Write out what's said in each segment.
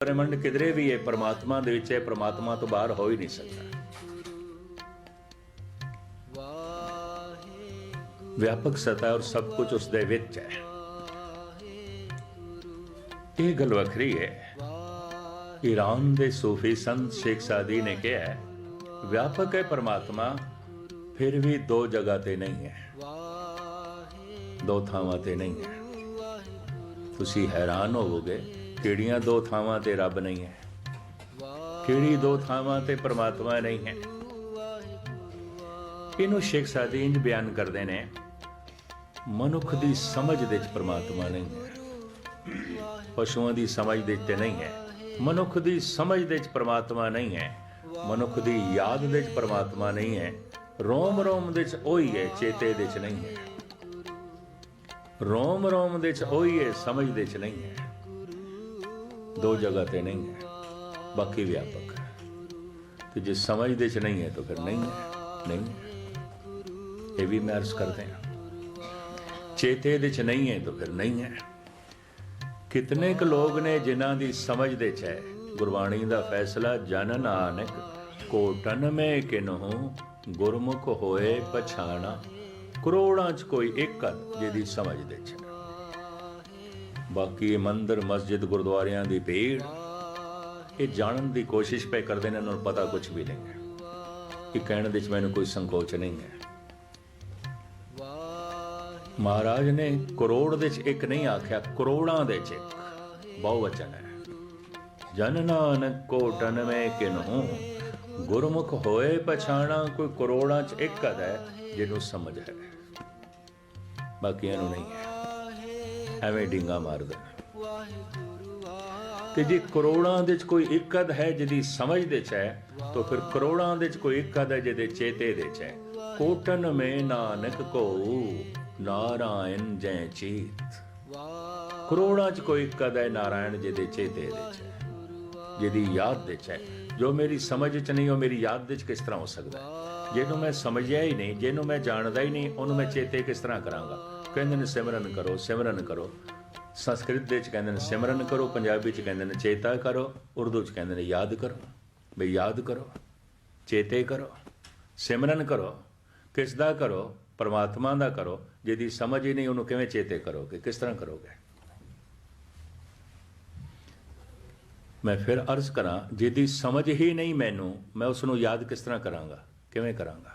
ਬ੍ਰਹਿਮੰਡ ਕਿਧਰੇ ਵੀ ਹੈ, परमात्मा ਦੇ ਵਿੱਚ ਹੈ, परमात्मा ਤੋਂ ਬਾਹਰ ਹੋ ਹੀ ਨਹੀਂ ਸਕਦਾ। व्यापक सतह और सब कुछ उसके विच है। ये गल वखरी है। ईरान के सूफी संत शेख सादी ने कहा है, व्यापक है परमात्मा, फिर भी दो जगह ते नहीं है, दो थावां ते नहीं है। तुसी हैरान होवोगे, किहड़ियां दो थावां ते रब नहीं है, किहड़ी दो थावां ते परमात्मा नहीं है। इनू शेख सादी इंज बयान करते हैं, मनुख की समझ दे परमात्मा नहीं है, पशुओं की समझ दे नहीं है, मनुख की समझ दे परमात्मा नहीं है, मनुख की याद दे परमात्मा नहीं है, रोम रोम दे ओही है, चेते दे नहीं है, रोम रोम दे ओही है, समझ दे नहीं है, दो जगह ते नहीं है, बाकी व्यापक है। तो जे समझ दे नहीं है तो फिर नहीं है, नहीं है। ये भी मैं अर्ज करते हैं, चेते दे नहीं है तो फिर नहीं है। कितने क लोग ने जिन्हां दी समझ दे है गुरबाणी दा फैसला, जन नानक कोटन में किन्हू गुरमुख होए पछाणा, करोड़ां च कोई एक जिहदी समझ दे है। बाकी मंदिर मस्जिद गुरुद्वारियां दी भीड़ ये जानन दी कोशिश पे करते हैं, उन्होंने पता कुछ भी नहीं है। ये कहने दे मैनूं कोई संकोच नहीं है। महाराज ने करोड़ दे एक नहीं आख्या, करोड़ां दे एक बहुवचन है। जन नानक कोटन में किन्हू गुरमुख होए पछाणा, कोई करोड़ां च एक है जिन्हों समझ है, बाकियां नूं नहीं है। एवें डींगा मार दे कि जे करोड़ां दे कोई एक है जिहदी समझ दे है, तो फिर करोड़ां दे कोई एक है जिहदे चेते दे है। कोटन में नानक को नारायण जय चेत, करोड़ां च कोई कद है नारायण जिहदे चेते दे है, जिहदी याद दे है। जो मेरी समझ च नहीं वो मेरी याद दे किस तरह हो सकता है? जिन्हों मैं समझिया ही नहीं, जिन्हों मैं जानता ही नहीं, उन्होंने मैं चेते किस तरह करांगा? कहते हैं सिमरन करो, सिमरन करो। संस्कृत दे कहते हैं सिमरन करो, पंजाबी च कहते हैं चेता करो, उर्दू च कहते हैं याद करो। बई याद करो, चेते करो, सिमरन करो, किस दा करो? परमात्मा दा करो। जिहदी समझ ही नहीं उन्होंने किवें चेते करोगे, किस तरह करोगे? मैं फिर अर्ज करा, जिहदी समझ ही नहीं मैनू, मैं उसनों याद किस तरह करांगा, किवें करांगा?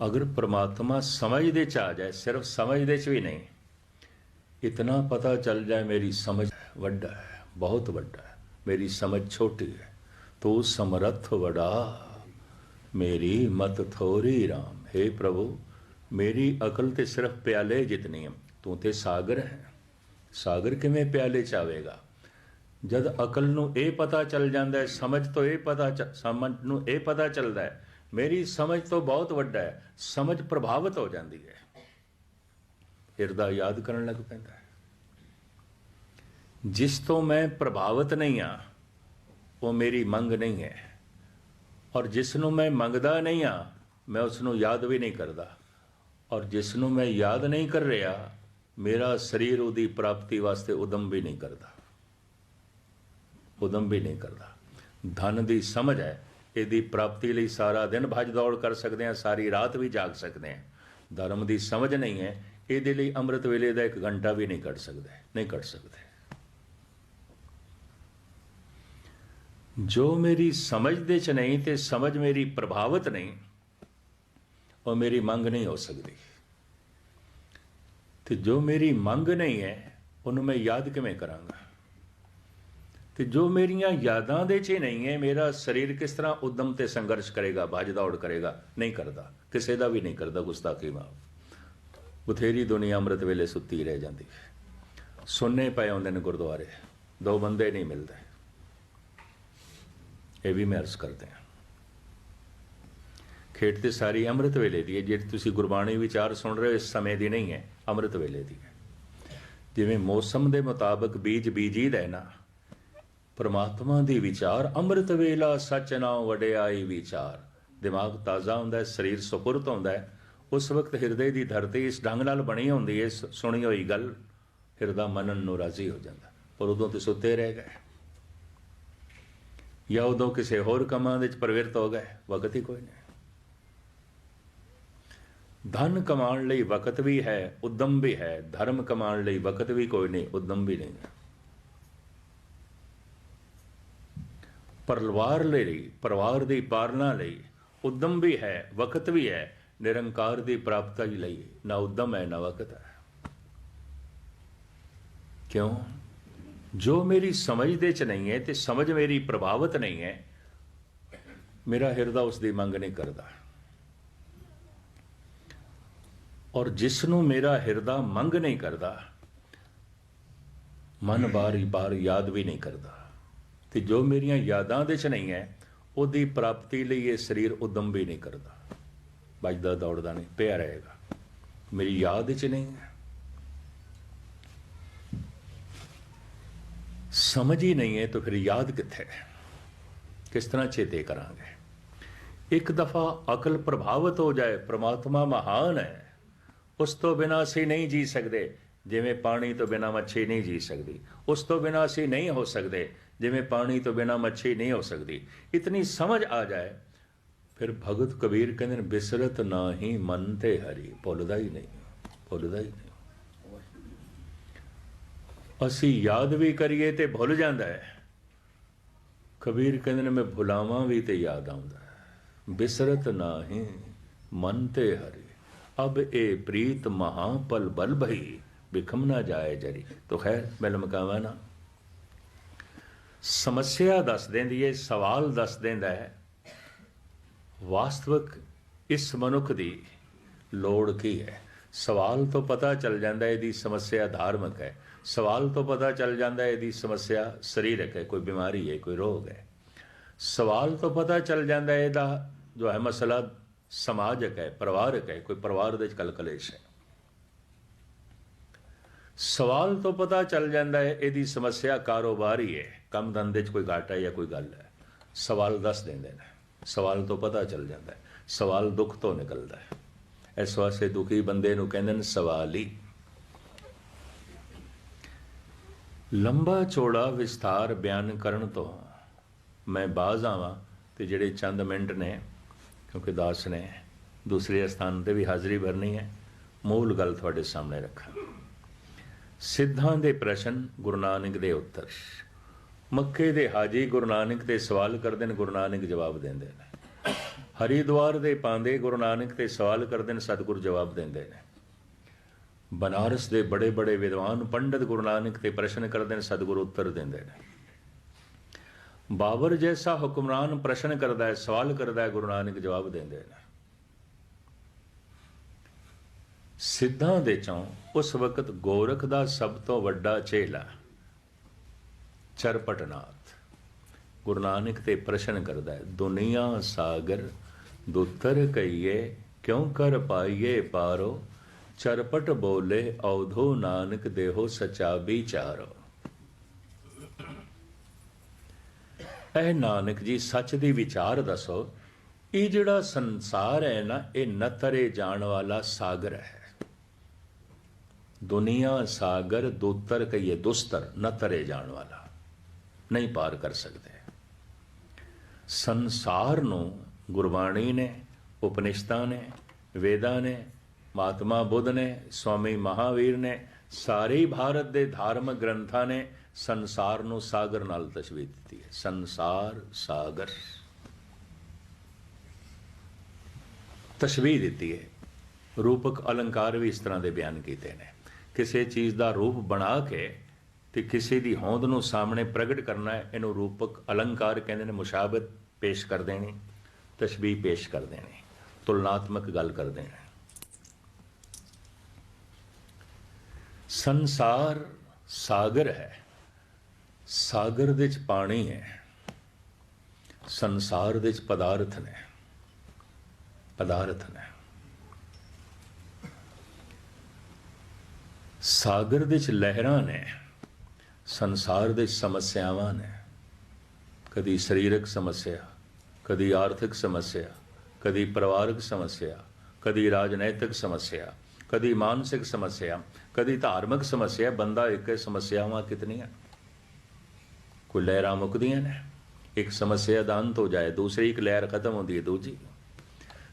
अगर परमात्मा समझ दे च आ जाए, सिर्फ समझ दे च भी नहीं, इतना पता चल जाए मेरी समझ वड्डा है, बहुत वड्डा है, मेरी समझ छोटी है, तो समर्थ वड़ा मेरी मत थोरी राम। हे प्रभु, मेरी अकल ते सिर्फ प्याले जितनी है, तू ते सागर है। सागर किवें प्याले च आवेगा? जद अकल नूं ये पता चल जाता है, समझ तो ये पता समझ नूं ये पता चलता है मेरी समझ तो बहुत वड्डा है, समझ प्रभावित हो जाती है, हिरदा याद करन लग पैंदा है। जिस तो मैं प्रभावित नहीं हाँ वो मेरी मंग नहीं है, और जिसनों मैं मंगदा नहीं हाँ मैं उसनों याद भी नहीं करता, और जिसनों मैं याद नहीं कर रहा मेरा शरीर उदी प्राप्ति वास्ते उदम भी नहीं करता, उदम भी नहीं करता। धन की समझ है, यदि प्राप्ति लिए सारा दिन भज दौड़ कर सकते हैं, सारी रात भी जाग सकते हैं। धर्म की समझ नहीं है, ये लिए अमृत वेले का एक घंटा भी नहीं कट सकते, नहीं कट सकते। जो मेरी समझ दे च नहीं ते समझ मेरी प्रभावित नहीं, और मेरी मंग नहीं हो सकती। तो जो मेरी मंग नहीं है उन्होंने मैं याद किवें करांगा? तो जो मेरियां यादां दे च नहीं है, मेरा शरीर किस तरह उद्यम ते संघर्ष करेगा, भज दौड़ करेगा? नहीं करता, किसी का भी नहीं करता। गुस्ताखी माफ। बथेरी दुनिया अमृत वेले सुती रह जाती है, सुनने पे आउंदे ने गुरुद्वारे, दो बंदे नहीं मिलते। ये भी मैं अर्ज करते हैं, खेड तो सारी अमृत वेले की है। जी तुसी गुरबाणी विचार सुन रहे हो इस समय की नहीं है, अमृत वेले की है। जिवें मौसम के मुताबिक बीज बीजीदा है ना, परमात्मा दी विचार अमृत वेला सच नाम वडियाई विचार। दिमाग ताज़ा होंदा है, शरीर सुपुरत होंदा है, उस वक्त हिरदे की धरती इस ढंग नाल बनी होंदी है, सुनी हुई गल हिरदा मनन नूं राजी हो जाता। और उदों तो सुते रह गए, या उदों किसी होर कामां दे प्रवृत्त हो गए, वक्त ही कोई नहीं। धन कमाण लई वक्त भी है, उद्यम भी है, धर्म कमाण लई वक्त भी कोई नहीं, उद्यम भी नहीं। परिवार दी पालना लई उद्यम भी है, वक्त भी है, निरंकार दी प्राप्ति लई ना उद्यम है ना वक्त है। क्यों? जो मेरी समझ दे च नहीं है ते समझ मेरी प्रभावित नहीं है, मेरा हिरदा उसकी मंग नहीं करता। और जिसनों मेरा हिरदा मंग नहीं करता, मन बारी बार याद भी नहीं करता, तो जो मेरिया यादां दे च नहीं है उसकी प्राप्ति लिए ये शरीर उद्यम भी नहीं करता, भजदा दौड़दा नहीं, पिया रहेगा। मेरी याद च नहीं है, समझ ही नहीं है, तो फिर याद कित्थे, किस तरह चेते करांगे। एक दफा अकल प्रभावित हो जाए, परमात्मा महान है, उस तो बिना असी नहीं जी सकते, जिमें पानी तो बिना मच्छी नहीं जी सकती, उस तो बिना असी नहीं हो सकते, जिमें पानी तो बिना मच्छी नहीं हो सकती। इतनी समझ आ जाए, फिर भगत कबीर कहते हैं, बिसरत ना ही मन ते हरि, भुलदा ही नहीं, भुलदा ही नहीं। असी याद भी करिए तो भुल जाता है, कबीर कहते हैं मैं भुलावां भी तो याद आउंदा है। बिसरत ना ही मन ते हरि, अब ए प्रीत महापल बल भई, बिखम ना जाए जरी। तो खैर मैं लमकावा ना, समस्या दस देंदी है, सवाल दस देंदा है वास्तविक इस मनुख की लोड़ की है। सवाल तो पता चल जाता है यदि समस्या धार्मिक है, सवाल तो पता चल जाता है यदि समस्या शरीरक है, कोई बीमारी है, कोई रोग है। सवाल तो पता चल जाता है यदा जो है मसला समाजक है, परिवारक है, कोई परिवार दे कल कलेश है। सवाल तो पता चल जाता है यदि समस्या कारोबारी है, कम धंधे कोई घाटा या कोई गल है, सवाल दस देंदे ने। सवाल तो पता चल जाता है, सवाल दुख तो निकलता है। इस वास्ते दुखी बंदे नूं कहंदे ने सवाली। लंबा चौड़ा विस्तार बयान करन तो मैं बाज आवां ते जिहड़े चंद मिनट ने, क्योंकि दास ने दूसरे स्थान ते भी हाज़री भरनी है, मूल गल तुहाडे सामने रखा। सिद्धां दे प्रश्न, गुरु नानक दे उत्तर। मक्के दे हाजी गुरु नानक ते सवाल करदे ने, गुरु नानक जवाब देंदे ने। हरिद्वार दे पांदे गुरु नानक ते सवाल करदे ने, सतगुरु जवाब देंदे ने। बनारस दे बड़े बड़े विद्वान पंडित गुरु नानक ते प्रश्न करदे ने, सतगुरु उत्तर देंदे ने। बाबर जैसा हुक्मरान प्रश्न करदा है, सवाल करदा है, गुरु नानक जवाब देंदे ने। सिद्धां दे चों उस वक्त गोरख दा सब तो वड्डा चेला चरपटनाथ गुरु नानक ते प्रश्न करदा है, दुनिया सागर दुतर कहिए क्यों कर पाइए पारो, चरपट बोले अवधो नानक देहो सचा विचारो। ऐ नानक जी सच दी विचार दसो, ये जिहड़ा संसार है ना, ये नतरे जाण वाला सागर है। दुनिया सागर दुतर कहिए, दुस्तर नतरे जाण वाला, नहीं पार कर सकते। संसार नूं गुरबाणी ने, उपनिषदां ने, वेदां ने, महात्मा बुद्ध ने, स्वामी महावीर ने, सारे ही भारत के धार्मिक ग्रंथां ने संसार नूं सागर नाल तशबीह दी है। संसार सागर तशबीह दी है। रूपक अलंकार भी इस तरह के बयान किए हैं। किसी चीज़ का रूप बना के ते किसी की होंद नूं सामने प्रगट करना है, इनू रूपक अलंकार कहते हैं। मुशाबत पेश कर देनी, तशबीह पेश कर देनी, तुलनात्मक गल कर देना। संसार सागर है, सागर दे च पानी है, संसार दे च पदार्थ ने, पदार्थ ने। सागर दे च लहरां ने, संसार दे समस्यावां ने। कदी शरीरक समस्या, कदी आर्थिक समस्या, कदी परिवारक समस्या, कदी राजनैतिक समस्या, कदी मानसिक समस्या, कदी धार्मिक समस्या। बंदा एक समस्यावां कितनी है। कोई लहरां मुकदियां ने, एक समस्या दा अंत हो जाए, दूसरी एक लहर खत्म होती है, दूजी।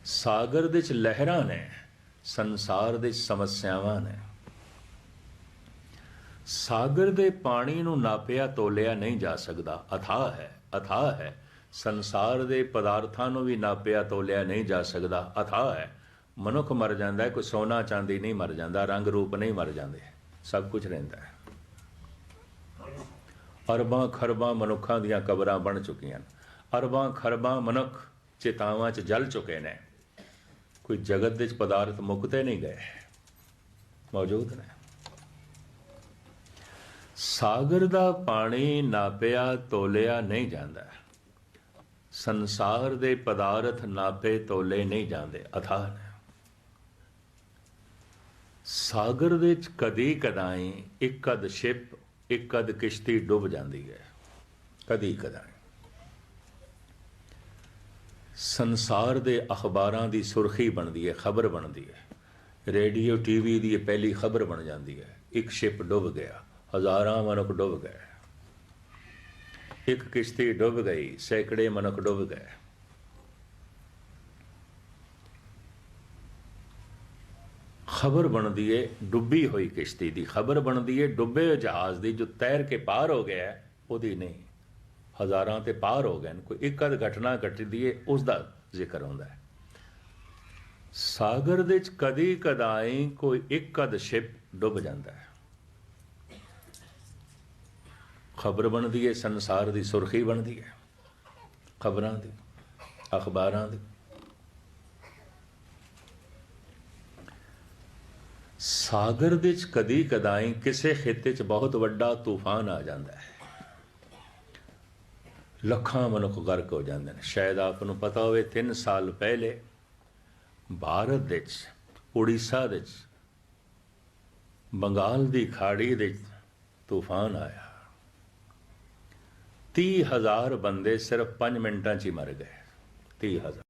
सागर दे च लहरां ने, संसार दे समस्यावां ने। सागर दे पानी नूं नापिया तोलिया नहीं जा सकदा, अथाह है, अथाह है। संसार दे पदार्थां नूं भी नापिया तोलिया नहीं जा सकदा, अथाह है। मनुख मर जाता है, कोई सोना चांदी नहीं मर जाता, रंग रूप नहीं मर जाते, सब कुछ रहिंदा है। अरबां खरबां मनुखां दीयां कबरां बन चुकियां, अरबां खरबां मनुख चितावां च जल चुके ने। कोई जगत दे पदार्थ मुकते नहीं गए, मौजूद ने। सागर दा पानी नापिया तोलिया नहीं जाता, संसार दे पदार्थ नापे तोले नहीं जाते, अथाह ने। सागर दे च कदी कदाई एक अध शिप, एक अध किश्ती डुब जाती है, कदी कदाई। संसार दे अखबारां दी सुर्खी बनती है, खबर बनती है, रेडियो टीवी दी पहली खबर बन जाती है, एक शिप डुब गया, हज़ारां मनुख डुब गए, एक किश्ती डुब गई, सैकड़े मनुख डुब गए। खबर बनती है डुबी हुई किश्ती दी, खबर बनती है डुबे जहाज दी, जो तैर के पार हो गया है वही नहीं, हज़ारां ते पार हो गए। कोई एक अध घटना घटती है, उसका जिक्र होता है। सागर दे च कदी कदाई कोई एक अध शिप डुब जाता है, खबर बनती है, संसार की सुर्खी बनती है, खबरां दी, अखबारां दी। सागर दे च कदी कदाई किसी खिते च बहुत वड्डा तूफान आ जाता है, लखां मनुख गर्क हो जाते हैं। शायद आपको पता हो, 3 साल पहले भारत दे च उड़ीसा दे च बंगाल दी खाड़ी दे तूफान आया, 30,000 बंदे सिर्फ 5 मिनटां च ही मर गए, 30,000।